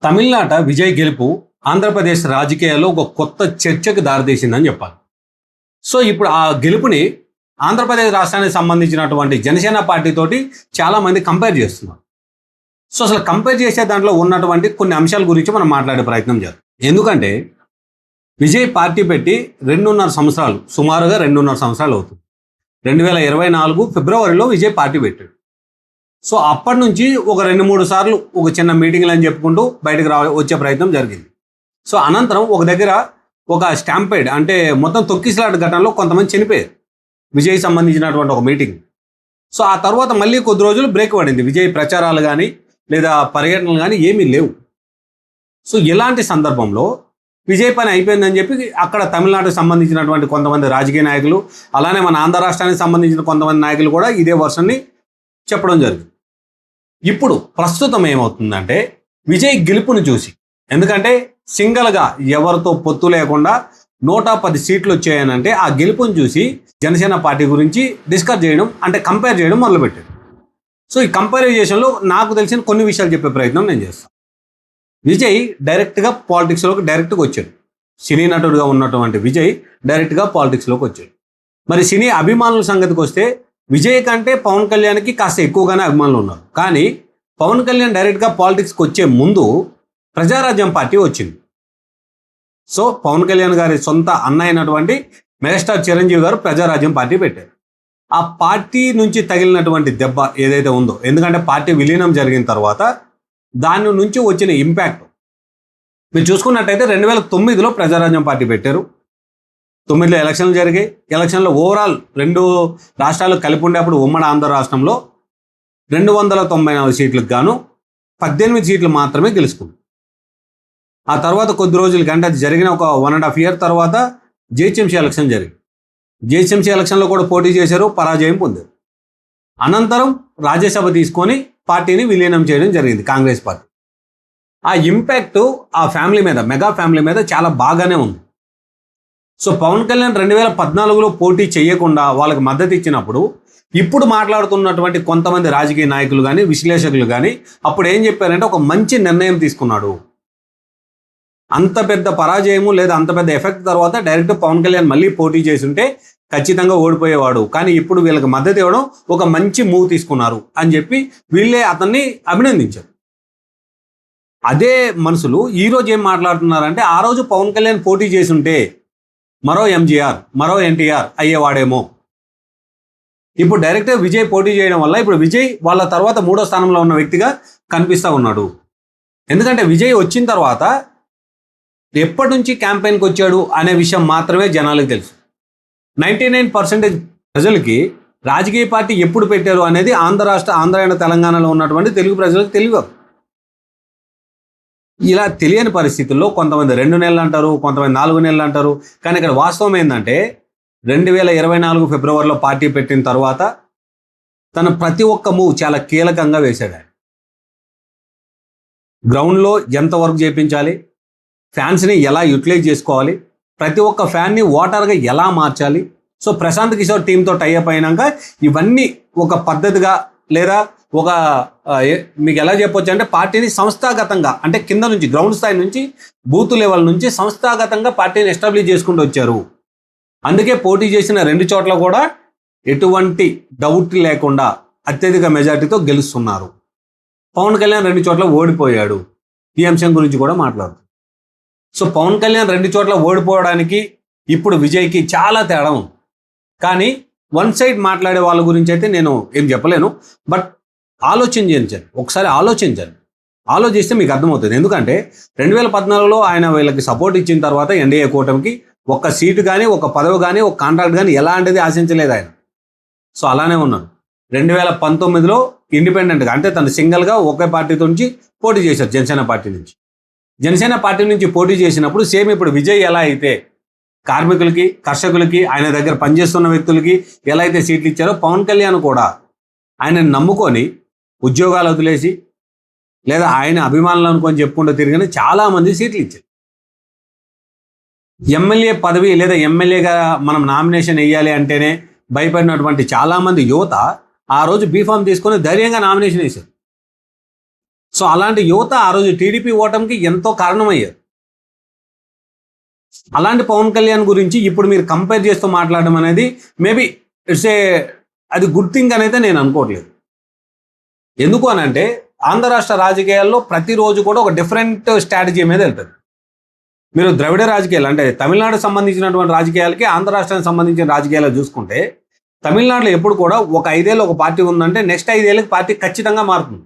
తమిళనాట విజయ్ గెలుపు ఆంధ్రప్రదేశ్ రాజకీయాల్లో ఒక కొత్త చర్చకు దారితీసిందని చెప్పాలి. సో ఇప్పుడు ఆ గెలుపుని ఆంధ్రప్రదేశ్ రాష్ట్రానికి సంబంధించినటువంటి జనసేన పార్టీ తోటి చాలామంది కంపేర్ చేస్తున్నారు. సో అసలు కంపేర్ చేసే దాంట్లో ఉన్నటువంటి కొన్ని అంశాల గురించి మనం మాట్లాడే ప్రయత్నం చేద్దాం. ఎందుకంటే విజయ్ పార్టీ పెట్టి 2.5 సంవత్సరాలు, సుమారుగా 2.5 సంవత్సరాలు అవుతుంది. 2024 ఫిబ్రవరిలో విజయ్ పార్టీ పెట్టాడు. సో అప్పటి నుంచి ఒక 2-3 సార్లు ఒక చిన్న మీటింగ్లు అని చెప్పుకుంటూ బయటకు వచ్చే ప్రయత్నం జరిగింది. సో అనంతరం ఒక దగ్గర ఒక స్టాంపేడ్ అంటే మొత్తం తొక్కిసలాట ఘటనలో కొంతమంది చనిపోయారు విజయ్ సంబంధించినటువంటి ఒక మీటింగ్. సో ఆ తర్వాత మళ్ళీ కొద్ది రోజులు బ్రేక్ పడింది. విజయ్ ప్రచారాలు కానీ లేదా పర్యటనలు కానీ ఏమీ లేవు. సో ఇలాంటి సందర్భంలో విజయ్ పని అయిపోయిందని చెప్పి అక్కడ తమిళనాడుకు సంబంధించినటువంటి కొంతమంది రాజకీయ నాయకులు, అలానే మన ఆంధ్ర రాష్ట్రానికి సంబంధించిన కొంతమంది నాయకులు కూడా ఇదే వర్షన్ని చెప్పడం జరిగింది. ఇప్పుడు ప్రస్తుతం ఏమవుతుందంటే విజయ్ గెలుపుని చూసి, ఎందుకంటే సింగల్గా ఎవరితో పొత్తు లేకుండా 110 సీట్లు వచ్చాయనంటే ఆ గెలుపుని చూసి జనసేన పార్టీ గురించి డిస్కస్ చేయడం అంటే కంపేర్ చేయడం మొదలుపెట్టాడు. సో ఈ కంపారిజేషన్లో నాకు తెలిసిన కొన్ని విషయాలు చెప్పే ప్రయత్నం నేను చేస్తాను. విజయ్ డైరెక్ట్గా పాలిటిక్స్లోకి డైరెక్ట్గా వచ్చాడు. సినీ నటుడుగా ఉన్నటువంటి విజయ్ డైరెక్ట్గా పాలిటిక్స్లోకి వచ్చాడు. మరి సినీ అభిమానుల సంగతికి వస్తే విజయ్ కంటే పవన్ కళ్యాణ్కి కాస్త ఎక్కువగానే అభిమానులు ఉన్నారు. కానీ పవన్ కళ్యాణ్ డైరెక్ట్గా పాలిటిక్స్కి వచ్చే ముందు ప్రజారాజ్యం పార్టీ వచ్చింది. సో పవన్ కళ్యాణ్ గారి సొంత అన్న అయినటువంటి మెగాస్టార్ చిరంజీవి గారు ప్రజారాజ్యం పార్టీ పెట్టారు. ఆ పార్టీ నుంచి తగిలినటువంటి దెబ్బ ఏదైతే ఉందో, ఎందుకంటే పార్టీ విలీనం జరిగిన తర్వాత దాని నుంచి వచ్చిన ఇంపాక్ట్ మీరు చూసుకున్నట్టయితే 2009లో ప్రజారాజ్యం పార్టీ పెట్టారు. 9లో ఎలక్షన్లు జరిగాయి. ఎలక్షన్లో ఓవరాల్ 2 రాష్ట్రాలు కలిపి ఉండేప్పుడు ఉమ్మడి ఆంధ్ర రాష్ట్రంలో 294 సీట్లకు గాను 18 సీట్లు మాత్రమే గెలుచుకుంది. ఆ తర్వాత కొద్ది రోజులకి అంటే అది జరిగిన ఒక 1.5 year తర్వాత జిహెచ్ఎంసీ ఎలక్షన్ జరిగింది. జిహెచ్ఎంసీ ఎలక్షన్లో కూడా పోటీ చేశారు, పరాజయం పొందారు. అనంతరం రాజ్యసభ తీసుకొని పార్టీని విలీనం చేయడం జరిగింది కాంగ్రెస్ పార్టీ. ఆ ఇంపాక్ట్ ఆ ఫ్యామిలీ మీద, మెగా ఫ్యామిలీ మీద చాలా బాగానే ఉంది. సో పవన్ కళ్యాణ్ 2014లో పోటీ చేయకుండా వాళ్ళకి మద్దతు ఇచ్చినప్పుడు ఇప్పుడు మాట్లాడుతున్నటువంటి కొంతమంది రాజకీయ నాయకులు కానీ విశ్లేషకులు కానీ అప్పుడు ఏం చెప్పారంటే ఒక మంచి నిర్ణయం తీసుకున్నాడు. అంత పెద్ద పరాజయము లేదా అంత పెద్ద ఎఫెక్ట్ తర్వాత డైరెక్ట్ పవన్ కళ్యాణ్ మళ్ళీ పోటీ చేసి ఉంటే ఖచ్చితంగా ఓడిపోయేవాడు. కానీ ఇప్పుడు వీళ్ళకి మద్దతు ఇవ్వడం ఒక మంచి మూవ్ తీసుకున్నారు అని చెప్పి వీళ్ళే అతన్ని అభినందించారు. అదే మనుషులు ఈరోజు ఏం మాట్లాడుతున్నారంటే ఆ రోజు పవన్ కళ్యాణ్ పోటీ చేసి ఉంటే మరో ఎంజీఆర్, మరో ఎన్టీఆర్ అయ్యేవాడేమో. ఇప్పుడు డైరెక్ట్గా విజయ్ పోటీ చేయడం వల్ల ఇప్పుడు విజయ్ వాళ్ళ తర్వాత 3వ స్థానంలో ఉన్న వ్యక్తిగా కనిపిస్తూ ఉన్నాడు. ఎందుకంటే విజయ్ వచ్చిన తర్వాత ఎప్పటి నుంచి క్యాంపెయిన్కి వచ్చాడు అనే విషయం మాత్రమే జనాలకు తెలుసు. 99% ప్రజలకి రాజకీయ పార్టీ ఎప్పుడు పెట్టారు అనేది ఆంధ్ర అయిన తెలంగాణలో ఉన్నటువంటి తెలుగు ప్రజలకు తెలియదు. ఇలా తెలియని పరిస్థితుల్లో కొంతమంది 2 నెలలు అంటారు, కొంతమంది 4 నెలలు అంటారు. కానీ ఇక్కడ వాస్తవం ఏంటంటే 2024 ఫిబ్రవరిలో పార్టీ పెట్టిన తర్వాత తన ప్రతి ఒక్క మూవ్ చాలా కీలకంగా వేశాడు. గ్రౌండ్లో ఎంత వర్క్ చేయించాలి, ఫ్యాన్స్ని ఎలా యూటిలైజ్ చేసుకోవాలి, ప్రతి ఒక్క ఫ్యాన్ని ఓటర్గా ఎలా మార్చాలి. సో ప్రశాంత్ కిషోర్ టీంతో టైఅప్ అయినాక ఇవన్నీ ఒక పద్ధతిగా లేదా ఒక మీకు ఎలా చెప్పొచ్చు అంటే పార్టీని సంస్థాగతంగా అంటే కింద నుంచి గ్రౌండ్ స్థాయి నుంచి బూత్ లెవెల్ నుంచి సంస్థాగతంగా పార్టీని ఎస్టాబ్లిష్ చేసుకుంటూ వచ్చారు. అందుకే పోటీ చేసిన 2 చోట్ల కూడా ఎటువంటి డౌట్ లేకుండా అత్యధిక మెజార్టీతో గెలుస్తున్నారు. పవన్ కళ్యాణ్ 2 చోట్ల ఓడిపోయాడు. ఈ అంశం గురించి కూడా మాట్లాడుతుంది. సో పవన్ కళ్యాణ్ 2 చోట్ల ఓడిపోవడానికి ఇప్పుడు విజయ్కి చాలా తేడా ఉంది. కానీ వన్ సైడ్ మాట్లాడే వాళ్ళ గురించి అయితే నేను ఏం చెప్పలేను. బట్ ఆలోచించండి, ఒకసారి ఆలోచిస్తే మీకు అర్థమవుతుంది. ఎందుకంటే 2014లో ఆయన వీళ్ళకి సపోర్ట్ ఇచ్చిన తర్వాత ఎన్డీఏ కూటమికి ఒక్క సీటు కానీ, ఒక పదవి కానీ, ఒక కాంట్రాక్ట్ కానీ ఎలాంటిది ఆశించలేదు ఆయన. సో అలానే ఉన్నాడు. 2019లో ఇండిపెండెంట్గా అంటే తను సింగిల్గా ఒకే పార్టీతో నుంచి పోటీ చేశారు. జనసేన పార్టీ నుంచి పోటీ చేసినప్పుడు సేమ్ ఇప్పుడు విజయ్ ఎలా అయితే కార్మికులకి, కర్షకులకి, ఆయన దగ్గర పనిచేస్తున్న వ్యక్తులకి ఎలా అయితే సీట్లు ఇచ్చారో పవన్ కళ్యాణ్ కూడా ఆయనని నమ్ముకొని ఉద్యోగాలు వదిలేసి లేదా ఆయన అభిమానులు అనుకొని చెప్పుకుంటూ తిరిగిన చాలామంది సీట్లు ఇచ్చారు. ఎమ్మెల్యే పదవి లేదా ఎమ్మెల్యేగా మనం నామినేషన్ వేయాలి అంటేనే భయపడినటువంటి చాలామంది యువత ఆ రోజు బీఫామ్ తీసుకొని ధైర్యంగా నామినేషన్ వేశారు. సో అలాంటి యువత ఆ రోజు టీడీపీ ఓటమికి ఎంతో కారణమయ్యారు. అలాంటి పవన్ కళ్యాణ్ గురించి ఇప్పుడు మీరు కంపేర్ చేస్తూ మాట్లాడడం అనేది మేబీ ఇట్స్ ఏ అది గుడ్ థింగ్ అనేది నేను అనుకోవట్లేదు. ఎందుకు అని అంటే ఆంధ్ర రాష్ట్ర రాజకీయాల్లో ప్రతిరోజు కూడా ఒక డిఫరెంట్ స్ట్రాటజీ మీద వెళ్తుంది. మీరు ద్రవిడ రాజకీయాలు అంటే తమిళనాడుకు సంబంధించినటువంటి రాజకీయాలకి ఆంధ్ర రాష్ట్రానికి సంబంధించిన రాజకీయాలు చూసుకుంటే తమిళనాడులో ఎప్పుడు కూడా ఒక 5 ఏళ్ళు ఒక పార్టీ ఉందంటే నెక్స్ట్ 5 ఏళ్ళకి పార్టీ ఖచ్చితంగా మారుతుంది.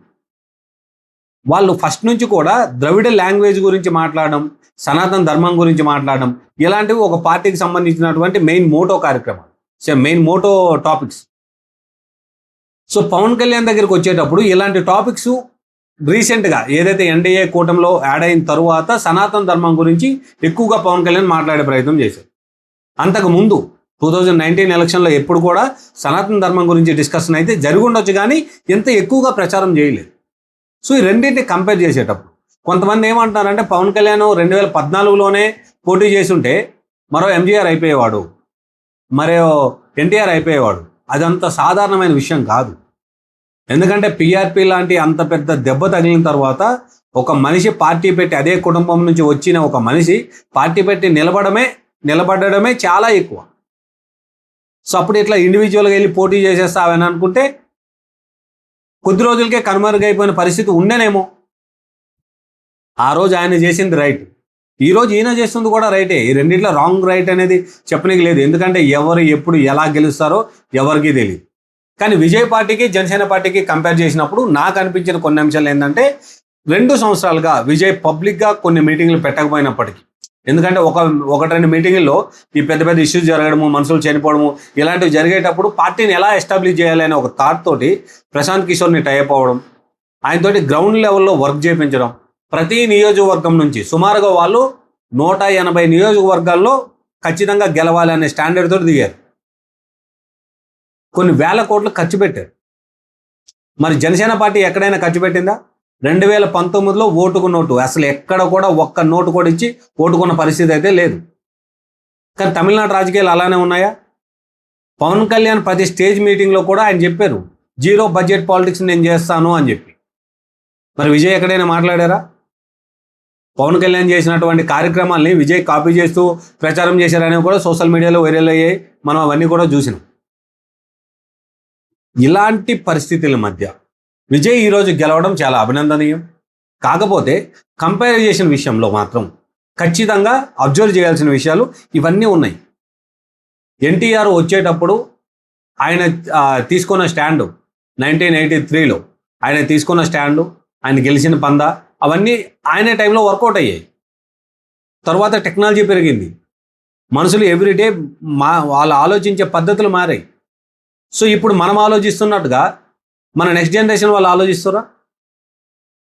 వాళ్ళు ఫస్ట్ నుంచి కూడా ద్రవిడ లాంగ్వేజ్ గురించి మాట్లాడడం, సనాతన ధర్మం గురించి మాట్లాడడం, ఇలాంటివి ఒక పార్టీకి సంబంధించినటువంటి మెయిన్ మోటో కార్యక్రమం, main motto topics. So Pawan Kalyan దగ్గరికి వచ్చేటప్పుడు ఇలాంటి టాపిక్స్ రీసెంట్గా ఏదైతే ఎన్డీఏ కూటమిలో యాడ్ అయిన తరువాత సనాతన ధర్మం గురించి ఎక్కువగా పవన్ కళ్యాణ్ మాట్లాడే ప్రయత్నం చేశారు. అంతకు ముందు 2019 ఎలక్షన్లో ఎప్పుడు కూడా సనాతన ధర్మం గురించి డిస్కషన్ అయితే జరిగి ఉండొచ్చు, కానీ ఎంత ఎక్కువగా ప్రచారం చేయలేదు. సో ఈ రెండింటిని కంపేర్ చేసేటప్పుడు కొంతమంది ఏమంటున్నారంటే పవన్ కళ్యాణ్ 2014లోనే పోటీ చేసి ఉంటే మరో ఎంజీఆర్ అయిపోయేవాడు, మరో ఎన్టీఆర్ అయిపోయేవాడు. అదంత సాధారణమైన విషయం కాదు. ఎందుకంటే పీఆర్పీ లాంటి అంత పెద్ద దెబ్బ తగిలిన తర్వాత ఒక మనిషి పార్టీ పెట్టి, అదే కుటుంబం నుంచి వచ్చిన ఒక మనిషి పార్టీ పెట్టి నిలబడడమే చాలా ఎక్కువ. సో అప్పుడు ఇట్లా ఇండివిజువల్గా వెళ్ళి పోటీ చేసేస్తావని అనుకుంటే కొద్ది రోజులకే కనుమరుగైపోయిన పరిస్థితి ఉండేనేమో. ఆ రోజు ఆయన చేసింది రైట్, ఈ రోజు ఈయన చేస్తుంది కూడా రైటే. ఈ రెండిట్లో రాంగ్ రైట్ అనేది చెప్పనికి లేదు. ఎందుకంటే ఎవరు ఎప్పుడు ఎలా గెలుస్తారో ఎవరికీ తెలియదు. కానీ విజయ్ పార్టీకి జనసేన పార్టీకి కంపేర్ చేసినప్పుడు నాకు అనిపించిన కొన్ని అంశాలు ఏంటంటే 2 సంవత్సరాలుగా విజయ్ పబ్లిక్గా కొన్ని మీటింగ్లు పెట్టకపోయినప్పటికీ, ఎందుకంటే ఒకటి రెండు మీటింగుల్లో ఈ పెద్ద పెద్ద ఇష్యూస్ జరగడము, మనుషులు చనిపోవడము ఇలాంటివి జరిగేటప్పుడు పార్టీని ఎలా ఎస్టాబ్లిష్ చేయాలి అనే ఒక థాట్ తోటి ప్రశాంత్ కిషోర్ని టైప్ అవ్వడం, ఆయనతోటి గ్రౌండ్ లెవెల్లో వర్క్ చేయించడం, ప్రతి నియోజకవర్గం నుంచి సుమారుగా వాళ్ళు 180 నియోజకవర్గాల్లో ఖచ్చితంగా గెలవాలి అనే స్టాండర్డ్ తోటి దిగారు. కొన్ని వేల కోట్లు ఖర్చు పెట్టారు. మరి జనసేన పార్టీ ఎక్కడైనా ఖర్చు పెట్టిందా? 2019లో ఓటుకు నోటు, అసలు ఎక్కడ కూడా ఒక్క నోటు కూడా ఇచ్చి ఓటుకున్న పరిస్థితి అయితే లేదు. కానీ తమిళనాడు రాజకీయాలు అలానే ఉన్నాయా? పవన్ కళ్యాణ్ ప్రతి స్టేజ్ మీటింగ్లో కూడా ఆయన చెప్పారు 0 బడ్జెట్ పాలిటిక్స్ నేను చేస్తాను అని చెప్పి. మరి విజయ్ ఎక్కడైనా మాట్లాడారా? పవన్ కళ్యాణ్ చేసినటువంటి కార్యక్రమాల్ని విజయ్ కాపీ చేస్తూ ప్రచారం చేశారనేవి కూడా సోషల్ మీడియాలో వైరల్ అయ్యాయి. మనం అవన్నీ కూడా చూసినాం. ఇలాంటి పరిస్థితుల మధ్య విజయ్ ఈరోజు గెలవడం చాలా అభినందనీయం. కాకపోతే కంపేర్ చేసిన విషయంలో మాత్రం ఖచ్చితంగా అబ్జర్వ్ చేయాల్సిన విషయాలు ఇవన్నీ ఉన్నాయి. ఎన్టీఆర్ వచ్చేటప్పుడు ఆయన తీసుకున్న స్టాండు 1983లో ఆయన తీసుకున్న స్టాండు, ఆయన గెలిచిన పందా, అవన్నీ ఆయన టైంలో వర్కౌట్ అయ్యాయి. తర్వాత టెక్నాలజీ పెరిగింది, మనుషులు ఎవ్రీడే వాళ్ళు ఆలోచించే పద్ధతులు మారాయి. సో ఇప్పుడు మనం ఆలోచిస్తున్నట్టుగా మన నెక్స్ట్ జనరేషన్ వాళ్ళు ఆలోచిస్తారా?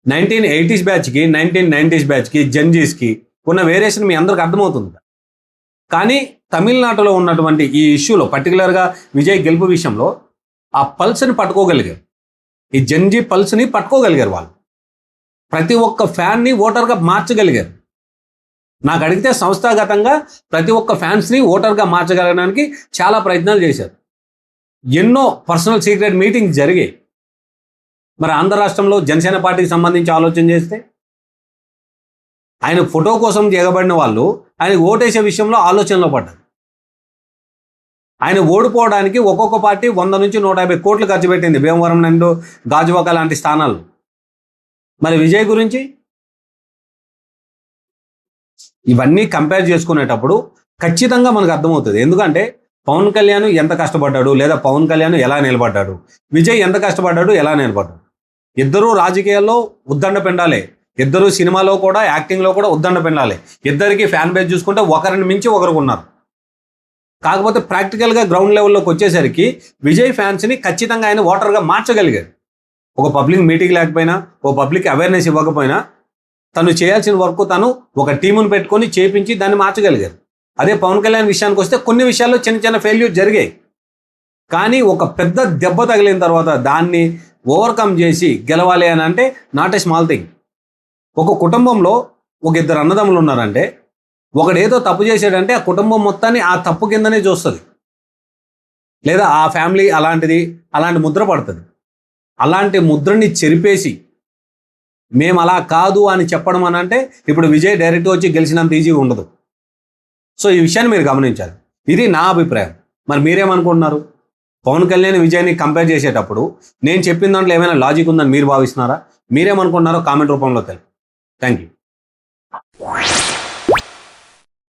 1980s బ్యాచ్కి 1990s బ్యాచ్కి జెన్జీస్కి ఉన్న వేరియేషన్ మీ అందరికి అర్థమవుతుంది. కానీ తమిళనాడులో ఉన్నటువంటి ఈ ఇష్యూలో పర్టికులర్గా విజయ్ గెలుపు విషయంలో ఆ పల్స్ని పట్టుకోగలిగారు. ఈ జెన్జీ పల్స్ని పట్టుకోగలిగారు. వాళ్ళు ప్రతి ఒక్క ఫ్యాన్ని ఓటర్గా మార్చగలిగారు. నాకు అడిగితే సంస్థాగతంగా ప్రతి ఒక్క ఫ్యాన్స్ని ఓటర్గా మార్చగలగడానికి చాలా ప్రయత్నాలు చేశారు. ఎన్నో పర్సనల్ సీక్రెట్ మీటింగ్స్ జరిగాయి. మరి ఆంధ్ర రాష్ట్రంలో జనసేన పార్టీకి సంబంధించి ఆలోచన చేస్తే ఆయన ఫోటో కోసం ఎగబడిన వాళ్ళు ఆయన ఓటేసే విషయంలో ఆలోచనలో పడ్డారు. ఆయన ఓడిపోవడానికి ఒక్కొక్క పార్టీ 100 నుంచి 150 కోట్లు ఖర్చు పెట్టింది భీమవరం నందు, గాజువాక లాంటి స్థానాలు. మరి విజయ్ గురించి ఇవన్నీ కంపేర్ చేసుకునేటప్పుడు ఖచ్చితంగా మనకు అర్థమవుతుంది. ఎందుకంటే పవన్ కళ్యాణ్ ఎంత కష్టపడ్డాడు, లేదా పవన్ కళ్యాణ్ ఎలా నిలబడ్డాడు, విజయ్ ఎంత కష్టపడ్డాడు, ఎలా నిలబడ్డాడు. ఇద్దరూ రాజకీయాల్లో ఉద్దండ పెండాలే, ఇద్దరు సినిమాలో కూడా యాక్టింగ్లో కూడా ఉద్దండ పెండాలి. ఇద్దరికి ఫ్యాన్ బేస్ చూసుకుంటే ఒకరిని మించి ఒకరు ఉన్నారు. కాకపోతే ప్రాక్టికల్గా గ్రౌండ్ లెవెల్లోకి వచ్చేసరికి విజయ్ ఫ్యాన్స్ని ఖచ్చితంగా ఆయన ఓటర్గా మార్చగలిగాడు. ఒక పబ్లిక్ మీటింగ్ లేకపోయినా, ఒక పబ్లిక్ అవేర్నెస్ ఇవ్వకపోయినా తను చేయాల్సిన వర్క్ తను ఒక టీమును పెట్టుకొని చేపించి దాన్ని మార్చగలిగారు. అదే పవన్ కళ్యాణ్ విషయానికి వస్తే కొన్ని విషయాల్లో చిన్న చిన్న ఫెయిల్యూర్ జరిగాయి. కానీ ఒక పెద్ద దెబ్బ తగిలిన తర్వాత దాన్ని ఓవర్కమ్ చేసి గెలవాలి అని అంటే నాట్ ఏ స్మాల్ థింగ్. ఒక కుటుంబంలో ఒక ఇద్దరు అన్నదమ్ములు ఉన్నారంటే ఒకడు ఏదో తప్పు చేశాడంటే ఆ కుటుంబం మొత్తాన్ని ఆ తప్పు కిందనే చూస్తుంది, లేదా ఆ ఫ్యామిలీ అలాంటి ముద్ర పడుతుంది. అలాంటి ముద్రని చెరిపేసి మేము అలా కాదు అని చెప్పడం అని అంటే ఇప్పుడు విజయ్ డైరెక్ట్ వచ్చి గెలిచినంత ఈజీగా ఉండదు. సో ఈ విషయాన్ని మీరు గమనించాలి. ఇది నా అభిప్రాయం. మరి మీరేమనుకుంటున్నారు? పవన్ కళ్యాణ్ విజయ్ని కంపేర్ చేసేటప్పుడు నేను చెప్పిన దాంట్లో ఏమైనా లాజిక్ ఉందని మీరు భావిస్తున్నారా? మీరేమనుకుంటున్నారో కామెంట్ రూపంలో తెలియదు. Thank you.